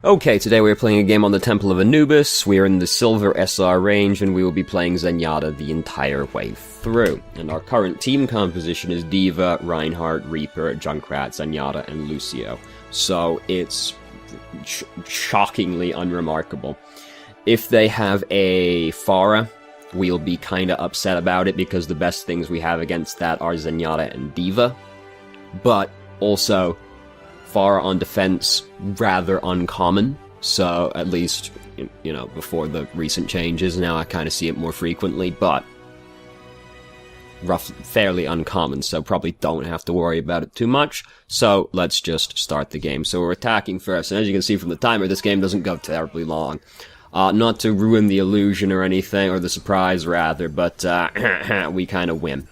Okay, today we are playing a game on the Temple of Anubis. We are in the Silver SR range, and we will be playing Zenyatta the entire way through. And our current team composition is D.Va, Reinhardt, Reaper, Junkrat, Zenyatta, and Lucio. So it's shockingly unremarkable. If they have a Pharah, we'll be kinda upset about it, because the best things we have against that are Zenyatta and D.Va. But also, Pharah on defense, rather uncommon, so at least, you know, before the recent changes, now I kind of see it more frequently, but fairly uncommon, so probably don't have to worry about it too much. So let's just start the game. So we're attacking first, and as you can see from the timer, this game doesn't go terribly long. Not to ruin the illusion or anything, or the surprise rather, but we kind of win.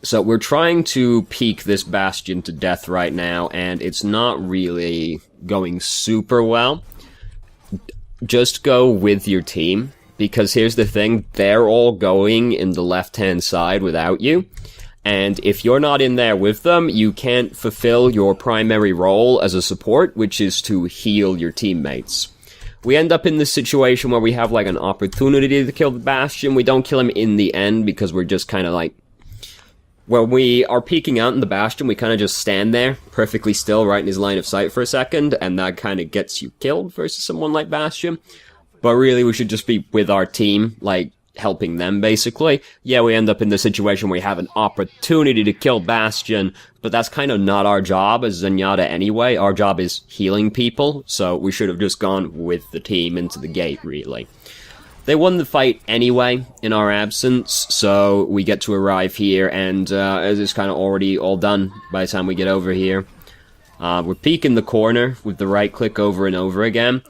So we're trying to peek this Bastion to death right now, and it's not really going super well. Just go with your team, because here's the thing, they're all going in the left-hand side without you, and if you're not in there with them, you can't fulfill your primary role as a support, which is to heal your teammates. We end up in this situation where we have like an opportunity to kill the Bastion. We don't kill him in the end, because we're just kind of like, when we are peeking out in the Bastion, we kind of just stand there, perfectly still, right in his line of sight for a second, and that kind of gets you killed versus someone like Bastion. But really, we should just be with our team, like, helping them, basically. Yeah, we end up in the situation where we have an opportunity to kill Bastion, but that's kind of not our job as Zenyatta anyway. Our job is healing people, so we should have just gone with the team into the gate, really. They won the fight anyway, in our absence, so we get to arrive here, and it's kind of already all done by the time we get over here. We're peeking the corner with the right click over and over again.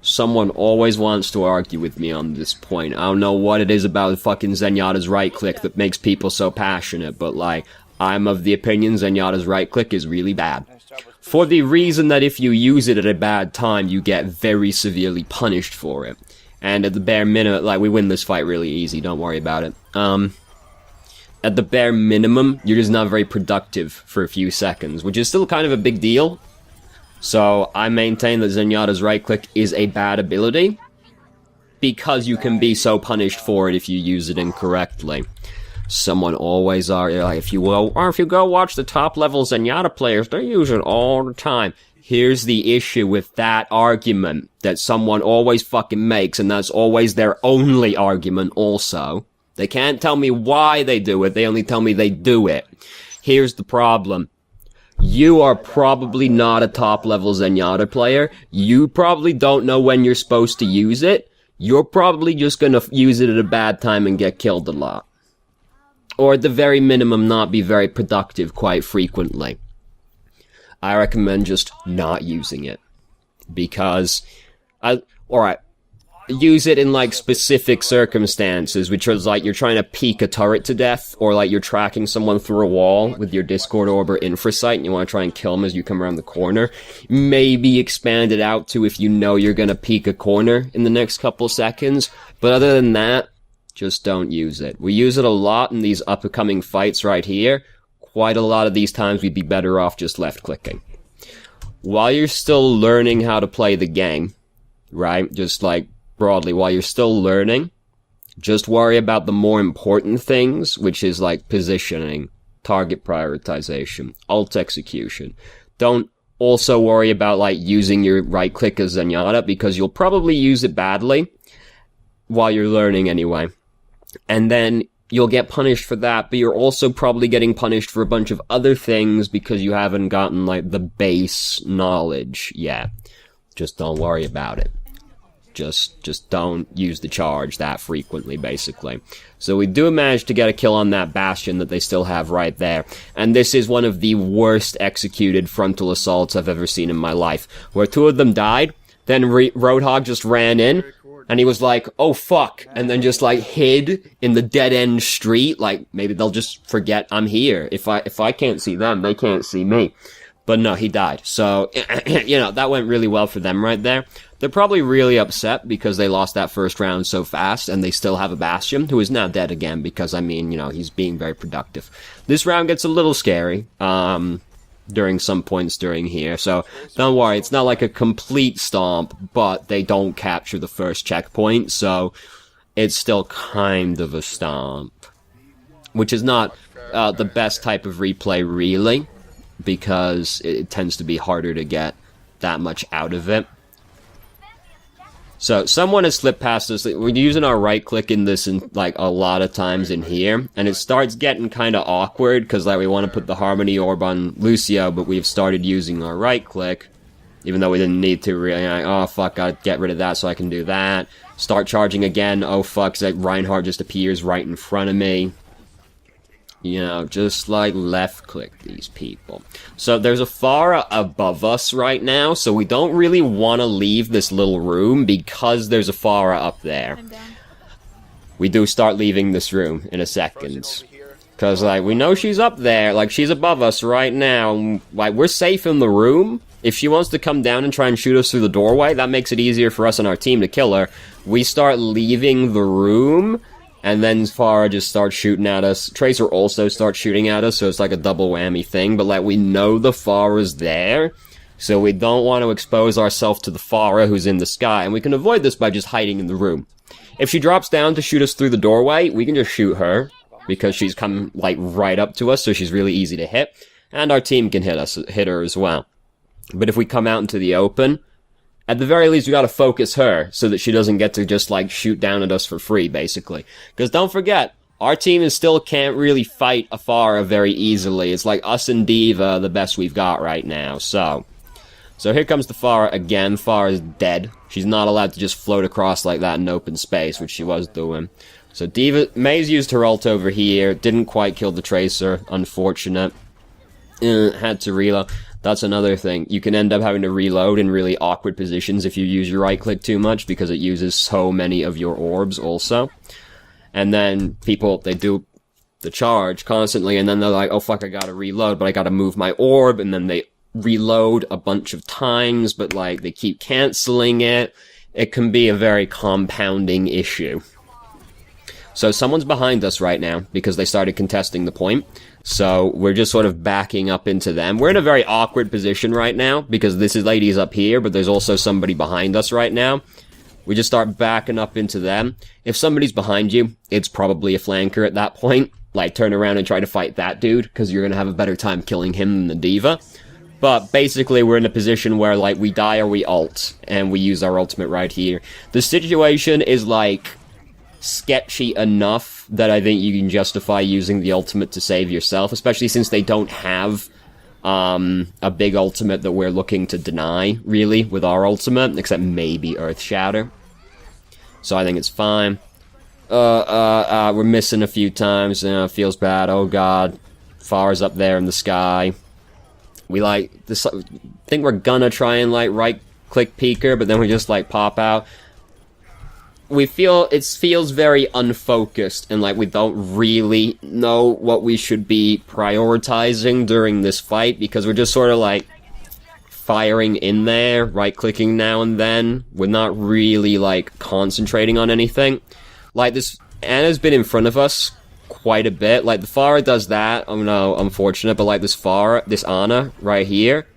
Someone always wants to argue with me on this point. I don't know what it is about fucking Zenyatta's right click that makes people so passionate, but like, I'm of the opinion Zenyatta's right click is really bad. For the reason that if you use it at a bad time, you get very severely punished for it. And at the bare minimum, like, we win this fight really easy, don't worry about it. At the bare minimum, you're just not very productive for a few seconds, which is still kind of a big deal. So, I maintain that Zenyatta's right click is a bad ability, because you can be so punished for it if you use it incorrectly. Someone always like, if you go watch the top level Zenyatta players, they use it all the time. Here's the issue with that argument that someone always fucking makes, and that's always their only argument also. They can't tell me why they do it, they only tell me they do it. Here's the problem. You are probably not a top level Zenyatta player. You probably don't know when you're supposed to use it. You're probably just gonna use it at a bad time and get killed a lot. Or at the very minimum, not be very productive quite frequently. I recommend just not using it. Because, alright, use it in, like, specific circumstances, which is, like, you're trying to peek a turret to death, or, like, you're tracking someone through a wall with your Discord Orb or Infrasight, and you want to try and kill them as you come around the corner. Maybe expand it out to if you know you're gonna peek a corner in the next couple seconds, but other than that, just don't use it. We use it a lot in these upcoming fights right here. Quite a lot of these times we'd be better off just left-clicking. While you're still learning how to play the game, right, just like broadly, while you're still learning, just worry about the more important things, which is like positioning, target prioritization, ult execution. Don't also worry about like using your right-click as Zenyatta, because you'll probably use it badly while you're learning anyway. And then you'll get punished for that, but you're also probably getting punished for a bunch of other things because you haven't gotten, like, the base knowledge yet. Just don't worry about it. Just don't use the charge that frequently, basically. So we do manage to get a kill on that Bastion that they still have right there. And this is one of the worst executed frontal assaults I've ever seen in my life, where two of them died, then Roadhog just ran in, and he was like, oh fuck, and then just like hid in the dead-end street, like, maybe they'll just forget I'm here. If I can't see them, they can't see me. But no, he died. So, you know, that went really well for them right there. They're probably really upset because they lost that first round so fast, and they still have a Bastion, who is now dead again, because, I mean, you know, he's being very productive. This round gets a little scary. during some points during here. So don't worry, it's not like a complete stomp, but they don't capture the first checkpoint, so it's still kind of a stomp. Which is not the best type of replay, really, because it tends to be harder to get that much out of it. So, someone has slipped past us. We're using our right click in this like a lot of times in here, and it starts getting kind of awkward, because like we want to put the Harmony Orb on Lucio, but we've started using our right click, even though we didn't need to really. Like, oh fuck, gotta get rid of that so I can do that. Start charging again, oh fuck, that Reinhardt just appears right in front of me. You know, just like left click these people. So there's a Pharah above us right now, so we don't really want to leave this little room because there's a Pharah up there. We do start leaving this room in a second. Because, like, we know she's up there, like, she's above us right now, and, like, we're safe in the room. If she wants to come down and try and shoot us through the doorway, that makes it easier for us and our team to kill her. We start leaving the room, and then Pharah just starts shooting at us. Tracer also starts shooting at us, so it's like a double whammy thing. But, like, we know the Pharah's there, so we don't want to expose ourselves to the Pharah who's in the sky. And we can avoid this by just hiding in the room. If she drops down to shoot us through the doorway, we can just shoot her, because she's come, like, right up to us, so she's really easy to hit. And our team can hit her as well. But if we come out into the open, at the very least, we gotta focus her, so that she doesn't get to just, like, shoot down at us for free, basically. Because don't forget, our team still can't really fight a Pharah very easily. It's like us and D.Va, the best we've got right now, so here comes the Pharah again. Pharah's dead. She's not allowed to just float across like that in open space, which she was doing. So D.Va, Mei's used her ult over here, didn't quite kill the Tracer, unfortunate. Had to reload. That's another thing. You can end up having to reload in really awkward positions if you use your right click too much, because it uses so many of your orbs also. And then people, they do the charge constantly, and then they're like, oh fuck, I gotta reload, but I gotta move my orb, and then they reload a bunch of times, but like, they keep canceling it. It can be a very compounding issue. So someone's behind us right now, because they started contesting the point. So we're just sort of backing up into them. We're in a very awkward position right now, because this lady's up here, but there's also somebody behind us right now. We just start backing up into them. If somebody's behind you, it's probably a flanker at that point. Like, turn around and try to fight that dude, because you're gonna have a better time killing him than the D.Va. But basically, we're in a position where, like, we die or we ult, and we use our ultimate right here. The situation is, like, sketchy enough that I think you can justify using the ultimate to save yourself, especially since they don't have a big ultimate that we're looking to deny, really, with our ultimate, except maybe Earth Shatter. So I think it's fine. We're missing a few times, feels bad, oh god. Pharah's up there in the sky. We, like, this, think we're gonna try and, like, right-click peek her, but then we just, like, pop out. It feels very unfocused, and, like, we don't really know what we should be prioritizing during this fight, because we're just sort of, like, firing in there, right-clicking now and then. We're not really, like, concentrating on anything. Like, this Ana's been in front of us quite a bit. Like, the Pharah does that. Oh no, unfortunate, but, like, this Ana right here,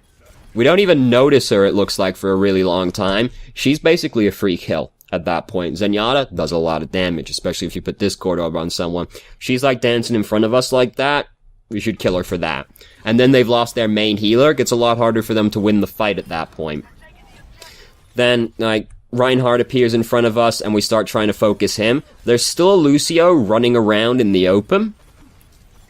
we don't even notice her, it looks like, for a really long time. She's basically a free kill at that point. Zenyatta does a lot of damage, especially if you put Discord Orb on someone. She's, like, dancing in front of us like that. We should kill her for that. And then they've lost their main healer. It gets a lot harder for them to win the fight at that point. Then, like, Reinhardt appears in front of us, and we start trying to focus him. There's still a Lucio running around in the open.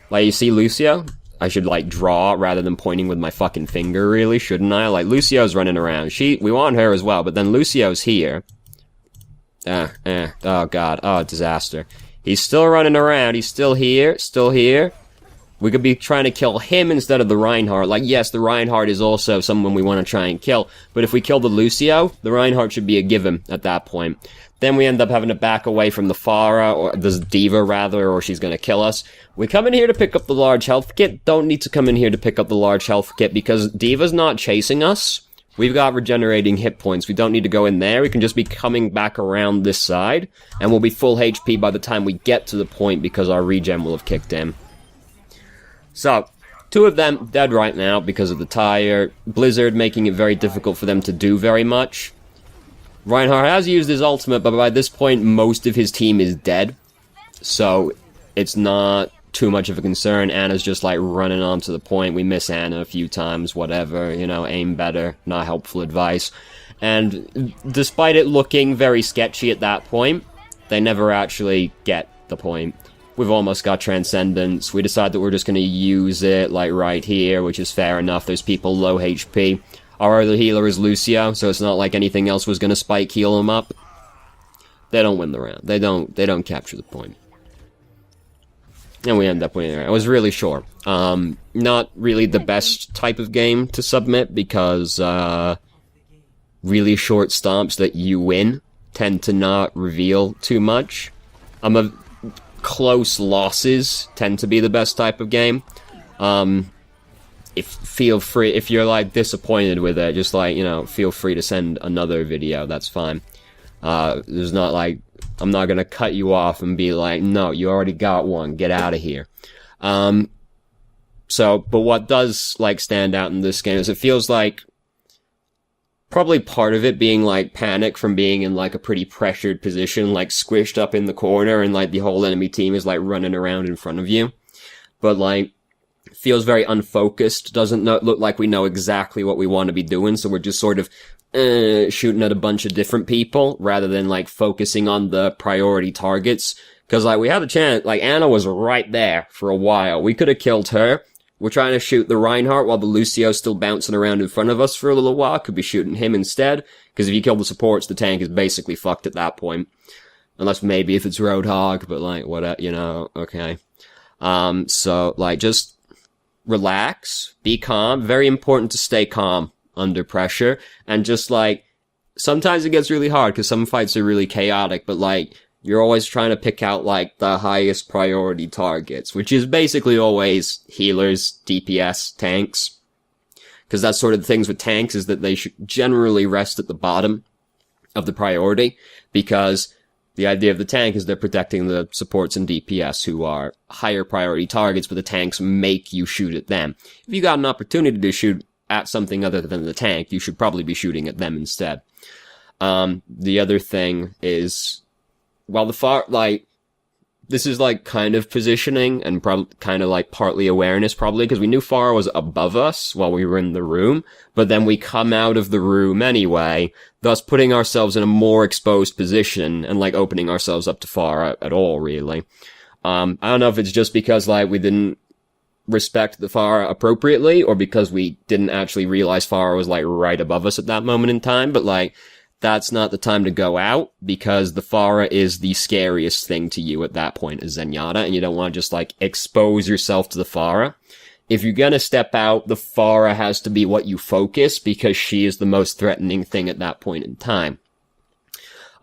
Like, you see Lucio? I should, like, draw rather than pointing with my fucking finger, really, shouldn't I? Like, Lucio's running around. We want her as well, but then Lucio's here. Oh god, oh, disaster. He's still running around, he's still here. We could be trying to kill him instead of the Reinhardt. Like, yes, the Reinhardt is also someone we want to try and kill, but if we kill the Lucio, the Reinhardt should be a given at that point. Then we end up having to back away from the Pharah, or the D.Va rather, or she's gonna kill us. We come in here to pick up the large health kit. Don't need to come in here to pick up the large health kit, because D.Va's not chasing us. We've got regenerating hit points. We don't need to go in there. We can just be coming back around this side, and we'll be full HP by the time we get to the point, because our regen will have kicked in. So, Two of them dead right now because of the tire. Blizzard making it very difficult for them to do very much. Reinhardt has used his ultimate, but by this point, most of his team is dead. So, it's not too much of a concern. Anna's just, like, running on to the point. We miss Anna a few times, whatever. You know, aim better, not helpful advice. And despite it looking very sketchy at that point, they never actually get the point. We've almost got Transcendence. We decide that we're just going to use it, like, right here, which is fair enough. There's people low HP. Our other healer is Lucio, so it's not like anything else was going to spike heal him up. They don't win the round. They don't capture the point. And we end up winning it. I was really short. Not really the best type of game to submit, because, really short stomps that you win tend to not reveal too much. Close losses tend to be the best type of game. Feel free, if you're, like, disappointed with it, just, like, you know, feel free to send another video, that's fine. There's not, like, I'm not gonna cut you off and be like, no, you already got one, get out of here. But what does, like, stand out in this game is it feels like probably part of it being, like, panic from being in, like, a pretty pressured position, like, squished up in the corner, and, like, the whole enemy team is, like, running around in front of you. But, like, feels very unfocused, doesn't look like we know exactly what we want to be doing, so we're just sort of, shooting at a bunch of different people, rather than, like, focusing on the priority targets. Cause, like, we had a chance, like, Anna was right there for a while. We could have killed her. We're trying to shoot the Reinhardt while the Lucio's still bouncing around in front of us for a little while. Could be shooting him instead. Because if you kill the supports, the tank is basically fucked at that point. Unless maybe if it's Roadhog, but, like, what, you know, okay. So, like, just relax, be calm. Very important to stay calm under pressure. And just, like, sometimes it gets really hard because some fights are really chaotic, but, like, you're always trying to pick out, like, the highest priority targets, which is basically always healers, DPS, tanks. Because that's sort of the things with tanks, is that they should generally rest at the bottom of the priority, because the idea of the tank is they're protecting the supports and DPS, who are higher priority targets, but the tanks make you shoot at them. If you got an opportunity to shoot at something other than the tank, you should probably be shooting at them instead. The other thing is, while this is, like, kind of positioning and kind of, like, partly awareness, probably, because we knew Pharah was above us while we were in the room, but then we come out of the room anyway, thus putting ourselves in a more exposed position and, like, opening ourselves up to Pharah at all, really. I don't know if it's just because, like, we didn't respect the Pharah appropriately, or because we didn't actually realize Pharah was, like, right above us at that moment in time, but, like, that's not the time to go out, because the Pharah is the scariest thing to you at that point as Zenyatta, and you don't want to just, like, expose yourself to the Pharah. If you're gonna step out, the Pharah has to be what you focus, because she is the most threatening thing at that point in time.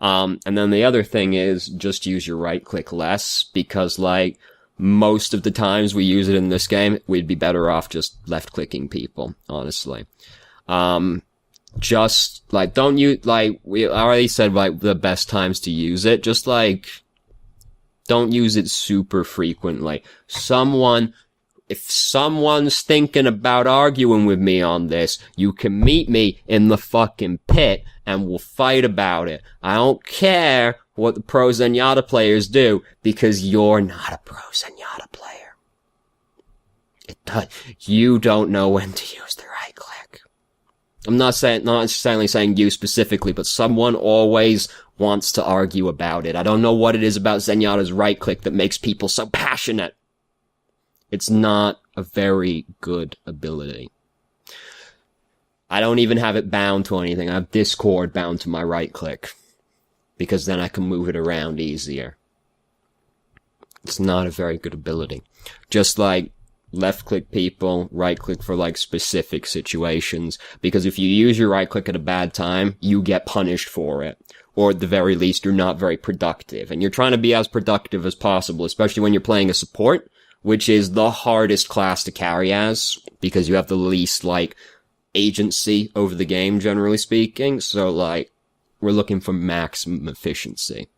And then the other thing is, just use your right click less, because, like, most of the times we use it in this game, we'd be better off just left clicking people, honestly. Just, like, don't use, like, we already said, like, the best times to use it. Just, like, don't use it super frequently. If someone's thinking about arguing with me on this, you can meet me in the fucking pit and we'll fight about it. I don't care what the pro Zenyatta players do, because you're not a pro Zenyatta player. You don't know when to use the right click. I'm not necessarily saying you specifically, but someone always wants to argue about it. I don't know what it is about Zenyatta's right click that makes people so passionate. It's not a very good ability. I don't even have it bound to anything. I have Discord bound to my right click, because then I can move it around easier. It's not a very good ability. Just like left click people, right click for like specific situations, because if you use your right click at a bad time, you get punished for it. Or at the very least, you're not very productive. And you're trying to be as productive as possible, especially when you're playing a support, which is the hardest class to carry as, because you have the least, like, agency over the game, generally speaking. So, like, we're looking for maximum efficiency.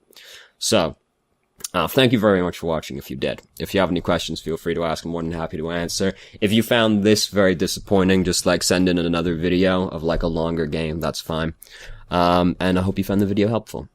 So, Thank you very much for watching if you did. If you have any questions, feel free to ask. I'm more than happy to answer. If you found this very disappointing, just like send in another video of like a longer game, that's fine. And I hope you found the video helpful.